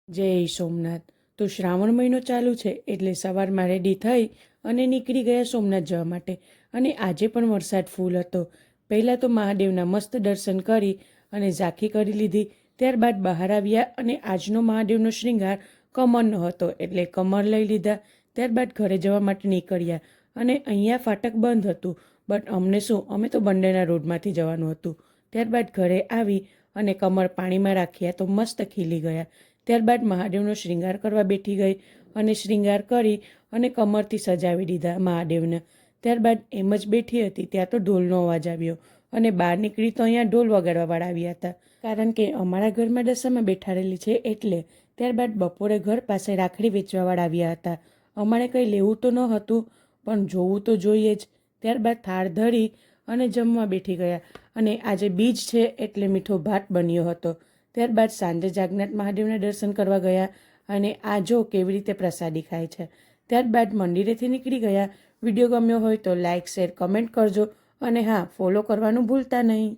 જય સોમનાથ. તો શ્રાવણ મહિનો ચાલુ છે એટલે સવારમાં રેડી થઈ અને નીકળી ગયા સોમનાથ જવા માટે. અને આજે પણ વરસાદ ફૂલ હતો. પહેલાં તો મહાદેવના મસ્ત દર્શન કરી અને ઝાંખી કરી લીધી. ત્યારબાદ બહાર આવ્યા અને આજનો મહાદેવનો શૃંગાર કમરનો હતો એટલે કમર લઈ લીધા. ત્યારબાદ ઘરે જવા માટે નીકળ્યા અને અહીંયા ફાટક બંધ હતું. બટ અમને શું, અમે તો બંનેના રોડમાંથી જવાનું હતું. ત્યારબાદ ઘરે આવી અને કમર પાણીમાં રાખ્યા તો મસ્ત ખીલી ગયા. ત્યારબાદ મહાદેવનો શૃંગાર કરવા બેઠી ગઈ અને શૃંગાર કરી અને કમરથી સજાવી દીધા મહાદેવને. ત્યારબાદ એમ જ બેઠી હતી ત્યાં તો ઢોલનો અવાજ આવ્યો અને બહાર નીકળી તો અહીંયા ઢોલ વગાડવાવાળા આવ્યા હતા, કારણ કે અમારા ઘરમાં દશામાં બેઠાડેલી છે એટલે. ત્યારબાદ બપોરે ઘર પાસે રાખડી વેચવાવાળા આવ્યા હતા. અમારે કંઈ લેવું તો ન હતું પણ જોવું તો જોઈએ જ. ત્યારબાદ થાળ ધરી અને જમવા બેઠી ગયા અને આજે બીજ છે એટલે મીઠો ભાત બન્યો હતો. ત્યારબાદ સાંજે જાગનાથ મહાદેવના દર્શન કરવા ગયા અને આ જો કેવી રીતે પ્રસાદી ખાય છે. ત્યારબાદ મંદિરેથી નીકળી ગયા. વિડીયો ગમ્યો હોય તો લાઇક, શેર, કમેન્ટ કરજો અને હા, ફોલો કરવાનું ભૂલતા નહીં.